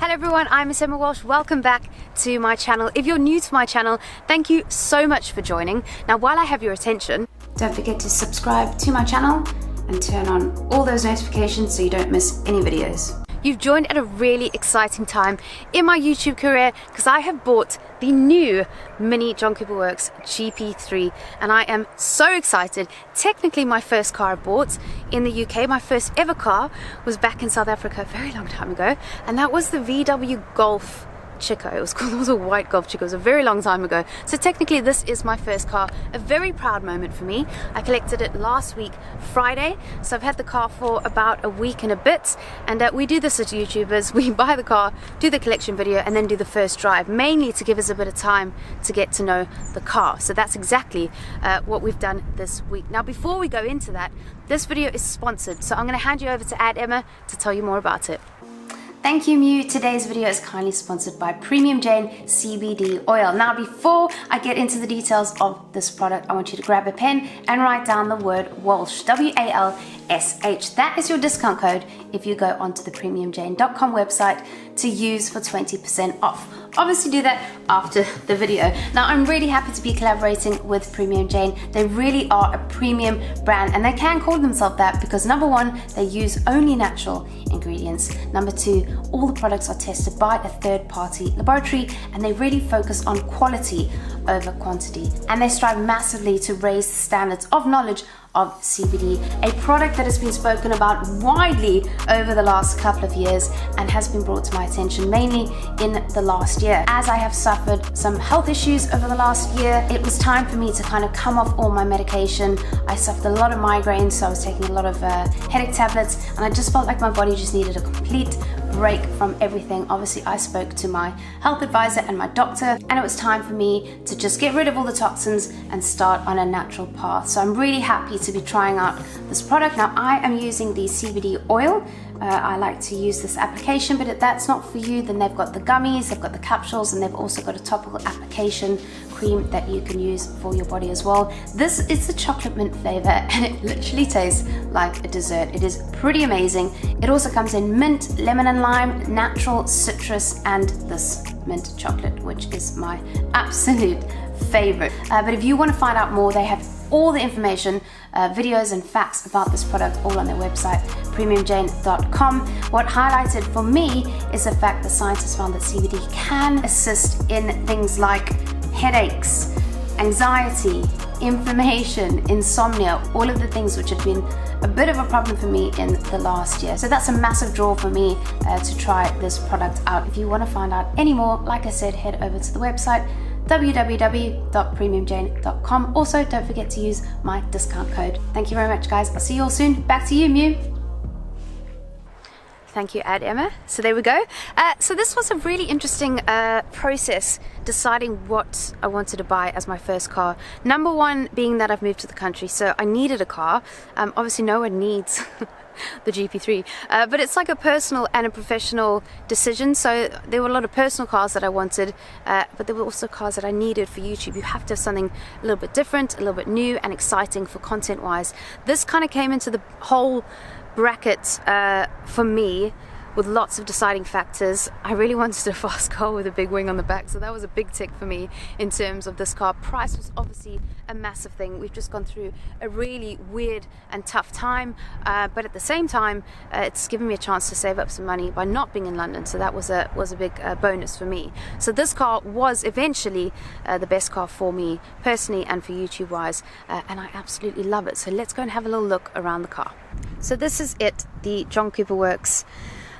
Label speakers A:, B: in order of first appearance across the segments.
A: Hello everyone, I'm Miss Emma Walsh. Welcome back to my channel. If you're new to my channel, thank you so much for joining. Now, while I have your attention, don't forget to subscribe to my channel and turn on all those notifications so you don't miss any videos. You've joined at a really exciting time in my YouTube career because I have bought the new Mini John Cooper Works GP3 and I am so excited. Technically my first car I bought in the UK, my first ever car was back in South Africa a very long time ago, and that was the VW Golf Chico. It was a white Golf Chico. It was a very long time ago. So technically this is my first car. A very proud moment for me. I collected it last week Friday, so I've had the car for about a week and a bit, and we do this as YouTubers. We buy the car, do the collection video, and then do the first drive, mainly to give us a bit of time to get to know the car. So that's exactly what we've done this week. Now before we go into that, this video is sponsored, so I'm going to hand you over to Emma to tell you more about it. Thank you, Mew. Today's video is kindly sponsored by Premium Jane CBD oil. Now, before I get into the details of this product, I want you to grab a pen and write down the word Walsh, W-A-L-S-H. That is your discount code if you go onto the premiumjane.com website to use for 20% off. Obviously do that after the video. Now, I'm really happy to be collaborating with Premium Jane. They really are a premium brand, and they can call themselves that because number one, they use only natural ingredients. Number two, all the products are tested by a third-party laboratory, and they really focus on quality over quantity. And they strive massively to raise the standards of knowledge of CBD, a product that has been spoken about widely over the last couple of years and has been brought to my attention mainly in the last year. As I have suffered some health issues over the last year, it was time for me to kind of come off all my medication. I suffered a lot of migraines, so I was taking a lot of headache tablets, and I just felt like my body just needed a complete break from everything. Obviously, I spoke to my health advisor and my doctor, and it was time for me to just get rid of all the toxins and start on a natural path. So I'm really happy to be trying out this product. Now, I am using the CBD oil. I like to use this application, but if that's not for you, then they've got the gummies, they've got the capsules, and they've also got a topical application cream that you can use for your body as well. This is the chocolate mint flavor, and it literally tastes like a dessert. It is pretty amazing. It also comes in mint, lemon and lime, natural citrus, and this mint chocolate, which is my absolute favorite. But if you want to find out more, they have all the information, videos and facts about this product all on their website, premiumjane.com. What highlighted for me is the fact that scientists found that CBD can assist in things like headaches, anxiety, inflammation, insomnia, all of the things which have been a bit of a problem for me in the last year. So that's a massive draw for me to try this product out. If you want to find out any more, like I said, head over to the website www.premiumjane.com. Also, don't forget to use my discount code. Thank you very much, guys. I'll see you all soon. Back to you, Mew. Thank you, Emma. So there we go. So this was a really interesting process deciding what I wanted to buy as my first car. Number one being that I've moved to the country, so I needed a car. Obviously no one needs the GP3, but it's like a personal and a professional decision. So there were a lot of personal cars that I wanted, but there were also cars that I needed for YouTube. You have to have something a little bit different, a little bit new and exciting for content wise. This kind of came into the whole bracket for me with lots of deciding factors. I really wanted a fast car with a big wing on the back, so that was a big tick for me in terms of this car. Price was obviously a massive thing. We've just gone through a really weird and tough time, but at the same time it's given me a chance to save up some money by not being in London, so that was a big bonus for me. So this car was eventually the best car for me personally and for YouTube wise, and I absolutely love it. So let's go and have a little look around the car. So this is it, the John Cooper Works,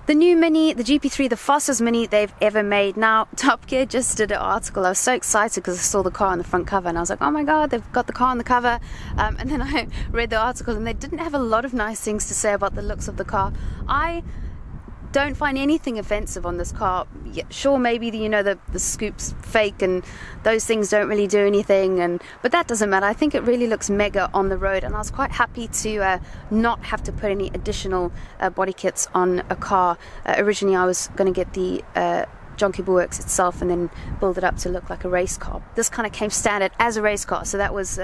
A: the new Mini, the GP3, the fastest Mini they've ever made. Now, Top Gear just did an article. I was so excited because I saw the car on the front cover and I was like, oh my god, they've got the car on the cover. And then I read the article and they didn't have a lot of nice things to say about the looks of the car. I don't find anything offensive on this car. Yeah, sure, maybe the scoop's fake and those things don't really do anything, but that doesn't matter. I think it really looks mega on the road, and I was quite happy to not have to put any additional body kits on a car. Originally I was going to get the Jonkiba Works itself and then build it up to look like a race car. This kind of came standard as a race car, so that was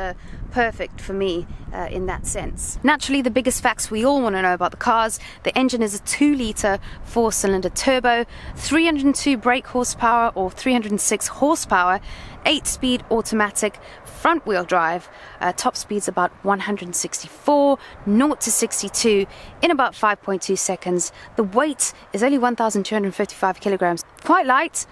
A: perfect for me in that sense. Naturally, the biggest facts we all want to know about the cars: the engine is a 2-litre 4-cylinder turbo, 302 brake horsepower or 306 horsepower, 8-speed automatic, front-wheel drive, top speed's about 164, 0 to 62 in about 5.2 seconds. The weight is only 1,255 kilograms, quite light,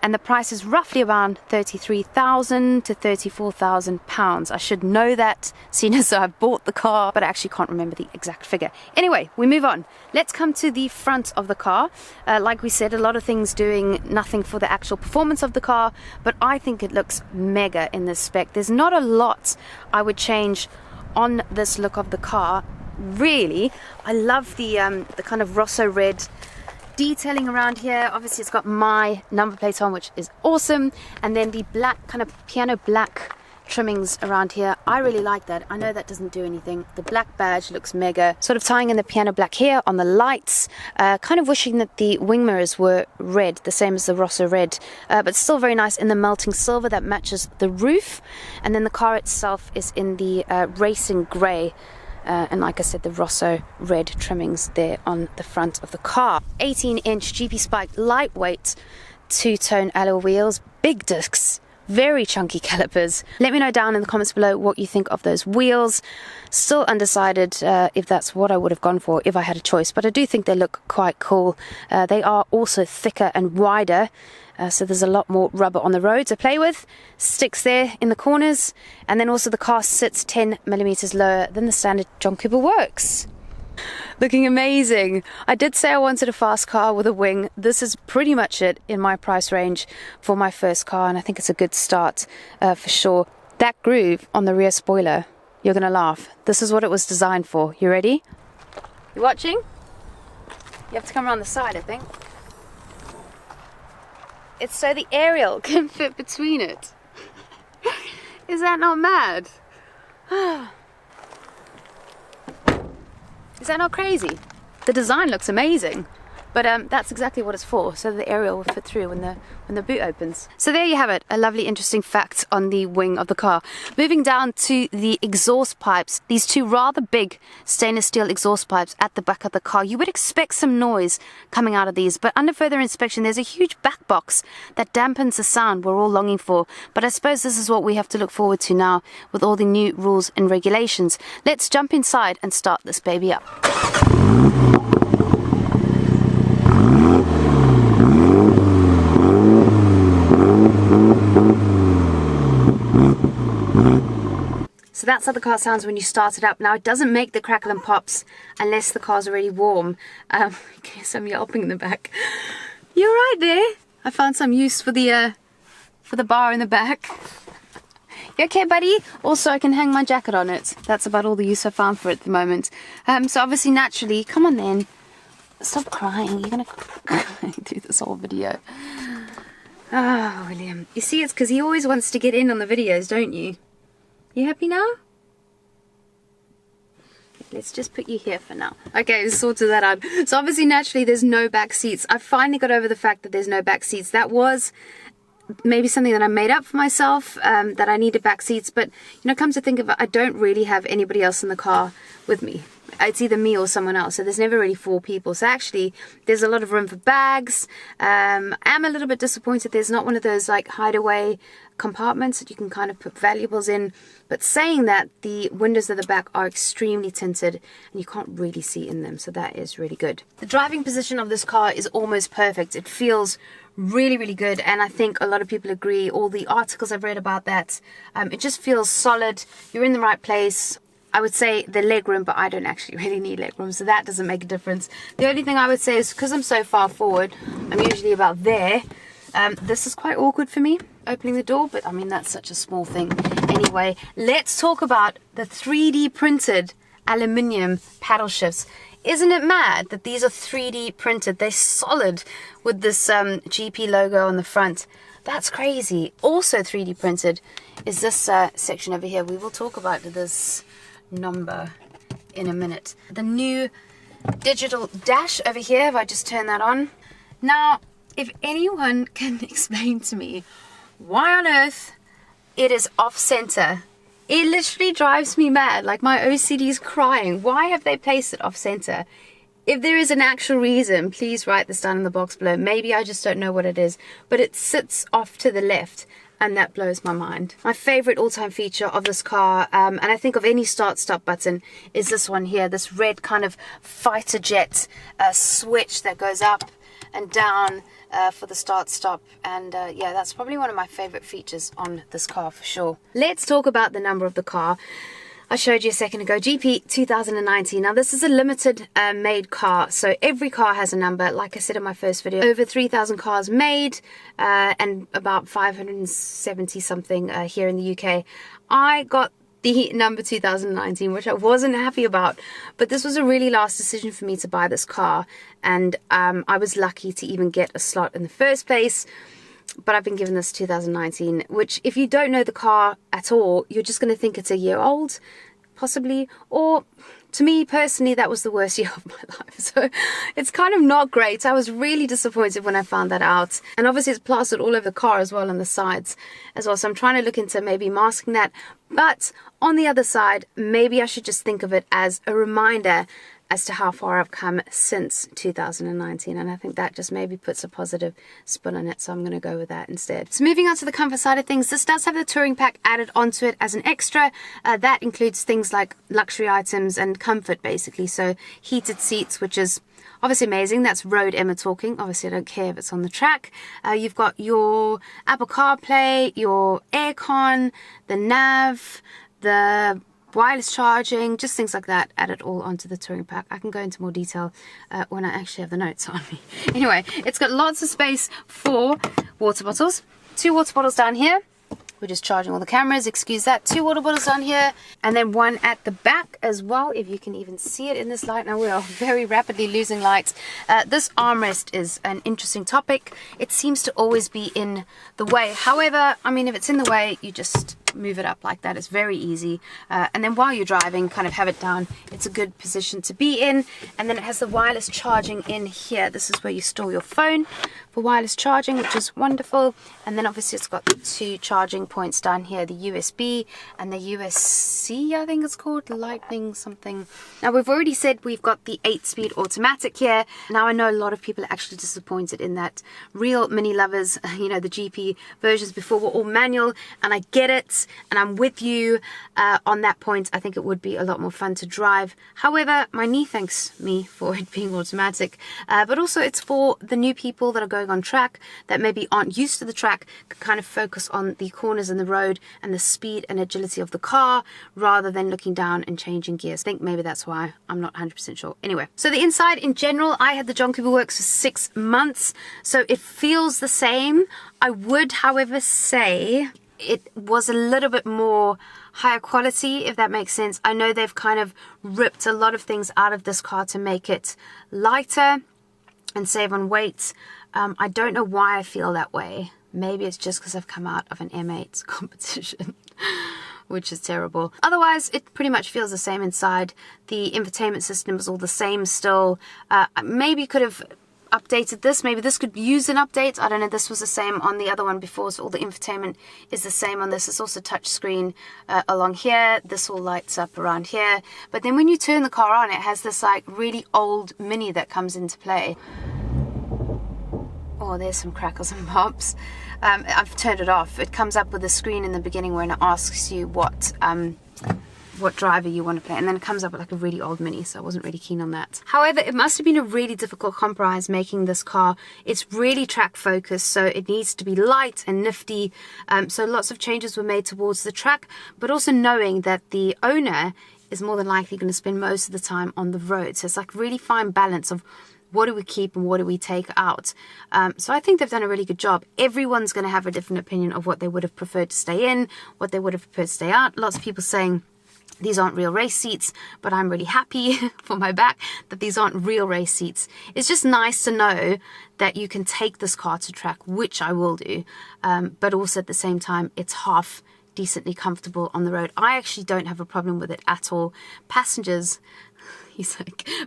A: and the price is roughly around 33,000 to 34,000 pounds. I should know that, seeing as I've bought the car, but I actually can't remember the exact figure. Anyway, we move on. Let's come to the front of the car. Like we said, a lot of things doing nothing for the actual performance of the car, but I think it looks mega in this spec. There's not a lot I would change on this look of the car, really. I love the kind of Rosso red detailing around here. Obviously it's got my number plate on, which is awesome, and then the black kind of piano black trimmings around here. I really like that. I know that doesn't do anything. The black badge looks mega, sort of tying in the piano black here on the lights. Kind of wishing that the wing mirrors were red, the same as the Rosso red, but still very nice in the melting silver that matches the roof. And then the car itself is in the racing grey, and like I said, the Rosso red trimmings there on the front of the car. 18-inch GP spiked lightweight 2-tone alloy wheels, big discs, very chunky calipers. Let me know down in the comments below what you think of those wheels. Still undecided if that's what I would have gone for if I had a choice, but I do think they look quite cool. They are also thicker and wider, so there's a lot more rubber on the road to play with. Sticks there in the corners, and then also the car sits 10mm lower than the standard Jonkiba Works. Looking amazing. I did say I wanted a fast car with a wing. This is pretty much it in my price range for my first car, and I think it's a good start for sure. That groove on the rear spoiler, you're gonna laugh. This is what it was designed for. You ready? You watching? You have to come around the side, I think. It's so the aerial can fit between it. Is that not mad? Is that not crazy? The design looks amazing, but that's exactly what it's for, so the aerial will fit through when the boot opens. So there you have it, a lovely interesting fact on the wing of the car. Moving down to the exhaust pipes, these two rather big stainless steel exhaust pipes at the back of the car. You would expect some noise coming out of these, but under further inspection there's a huge back box that dampens the sound we're all longing for. But I suppose this is what we have to look forward to now with all the new rules and regulations. Let's jump inside and start this baby up. So that's how the car sounds when you start it up. Now it doesn't make the crackle and pops unless the car's already warm. Guess I'm yelping in the back. You're right there. I found some use for the bar in the back. You okay, buddy? Also, I can hang my jacket on it. That's about all the use I found for it at the moment. So obviously, naturally, come on then. Stop crying. You're gonna do this whole video. Oh, William. You see, it's because he always wants to get in on the videos, don't you? You happy now? Let's just put you here for now. Okay, sorted that out. So obviously, naturally, there's no back seats. I finally got over the fact that there's no back seats. That was maybe something that I made up for myself, that I needed back seats. But, you know, come to think of it, I don't really have anybody else in the car with me. It's either me or someone else, so there's never really 4 people. So actually, there's a lot of room for bags. I'm a little bit disappointed there's not one of those like hideaway compartments that you can kind of put valuables in. But saying that, the windows at the back are extremely tinted and you can't really see in them, so that is really good. The driving position of this car is almost perfect. It feels really, really good, and I think a lot of people agree. All the articles I've read about that, it just feels solid. You're in the right place. I would say the legroom, but I don't actually really need legroom, so that doesn't make a difference. The only thing I would say is because I'm so far forward, I'm usually about there. This is quite awkward for me, opening the door, but I mean, that's such a small thing. Anyway, let's talk about the 3D printed aluminium paddle shifts. Isn't it mad that these are 3D printed? They're solid with this GP logo on the front. That's crazy. Also 3D printed is this section over here. We will talk about this number in a minute. The new digital dash over here, if I just turn that on. Now, if anyone can explain to me why on earth it is off center, it literally drives me mad. Like, my OCD is crying. Why have they placed it off center? If there is an actual reason, please write this down in the box below. Maybe I just don't know what it is, but it sits off to the left, and that blows my mind. My favorite all-time feature of this car, and I think of any start-stop button, is this one here, this red kind of fighter jet switch that goes up and down for the start-stop. And yeah, that's probably one of my favorite features on this car for sure. Let's talk about the number of the car. I showed you a second ago, GP 2019. Now, this is a limited made car, so every car has a number. Like I said in my first video, over 3,000 cars made and about 570 something here in the UK. I got the number 2019, which I wasn't happy about, but this was a really last decision for me to buy this car, and I was lucky to even get a slot in the first place. But I've been given this 2019, which, if you don't know the car at all, you're just going to think it's a year old, possibly. Or, to me personally, that was the worst year of my life. So it's kind of not great. I was really disappointed when I found that out. And obviously it's plastered all over the car as well, on the sides as well. So I'm trying to look into maybe masking that. But on the other side, maybe I should just think of it as a reminder as to how far I've come since 2019, and I think that just maybe puts a positive spin on it, so I'm going to go with that instead. So moving on to the comfort side of things, this does have the touring pack added onto it as an extra. That includes things like luxury items and comfort, basically. So heated seats, which is obviously amazing. That's road Emma talking. Obviously I don't care if it's on the track. You've got your Apple CarPlay, your aircon, the nav, the wireless charging, just things like that added all onto the touring pack. I can go into more detail when I actually have the notes on me. Anyway, it's got lots of space for water bottles. 2 water bottles down here. We're just charging all the cameras, excuse that. 2 water bottles down here, and then one at the back as well, if you can even see it in this light. Now we are very rapidly losing light. This armrest is an interesting topic. It seems to always be in the way. However, I mean, if it's in the way, you just move it up like that. It's very easy. And then while you're driving, kind of have it down. It's a good position to be in. And then it has the wireless charging in here. This is where you store your phone for wireless charging, which is wonderful. And then obviously it's got the 2 charging points down here, the USB and the USB-C, I think it's called, lightning something. Now we've already said we've got the 8-speed automatic here. Now I know a lot of people are actually disappointed in that. Real mini lovers, you know, the GP versions before were all manual, and I get it. And I'm with you on that point. I think it would be a lot more fun to drive. However, my knee thanks me for it being automatic. But also it's for the new people that are going on track, that maybe aren't used to the track, can kind of focus on the corners in the road and the speed and agility of the car, rather than looking down and changing gears. I think maybe that's why. I'm not 100% sure. Anyway, so the inside in general, I had the John Cooper Works for 6 months, so it feels the same. I would, however, say it was a little bit more higher quality, if that makes sense. I know they've kind of ripped a lot of things out of this car to make it lighter and save on weight. I don't know why I feel that way. Maybe it's just because I've come out of an M8 competition, which is terrible. Otherwise, it pretty much feels the same inside. The infotainment system is all the same still. Maybe could have updated this. Maybe this could use an update. I don't know. This was the same on the other one before, so all the infotainment is the same on this. It's also touch screen along here. This all lights up around here. But then when you turn the car on, it has this like really old Mini that comes into play. Oh, there's some crackles and pops. I've turned it off. It comes up with a screen in the beginning where it asks you what driver you want to play, and then it comes up with like a really old Mini, so I wasn't really keen on that. However, it must have been a really difficult compromise making this car. It's really track focused, so it needs to be light and nifty, so lots of changes were made towards the track, but also knowing that the owner is more than likely going to spend most of the time on the road, so it's like really fine balance of what do we keep and what do we take out. So I think they've done a really good job. Everyone's going to have a different opinion of what they would have preferred to stay in, what they would have preferred to stay out. Lots of people saying these aren't real race seats, but I'm really happy for my back that these aren't real race seats. It's just nice to know that you can take this car to track, which I will do, but also at the same time, it's half decently comfortable on the road. I actually don't have a problem with it at all. Passengers,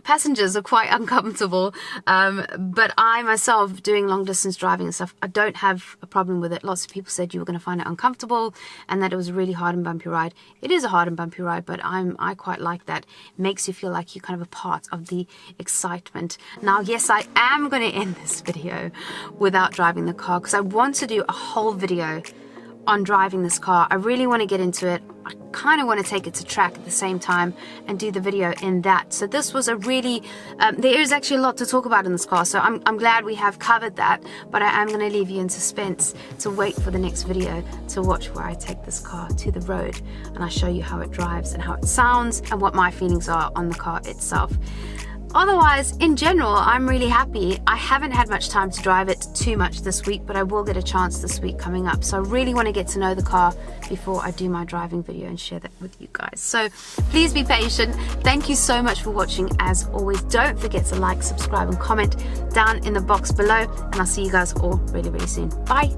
A: passengers are quite uncomfortable, but I myself, doing long distance driving and stuff, I don't have a problem with it. Lots of people said you were going to find it uncomfortable and that it was a really hard and bumpy ride. It is a hard and bumpy ride, but I quite like that. It makes you feel like you're kind of a part of the excitement. Now, yes, I am going to end this video without driving the car because I want to do a whole video on driving this car. I really want to get into it. I kind of want to take it to track at the same time and do the video in that. So this was a really, there is actually a lot to talk about in this car, so I'm glad we have covered that, but I am going to leave you in suspense to wait for the next video to watch where I take this car to the road and I show you how it drives and how it sounds and what my feelings are on the car itself. Otherwise, in general, I'm really happy. I haven't had much time to drive it too much this week, but I will get a chance this week coming up. So I really want to get to know the car before I do my driving video and share that with you guys. So please be patient. Thank you so much for watching. As always, don't forget to like, subscribe, and comment down in the box below. And I'll see you guys all really, really soon. Bye.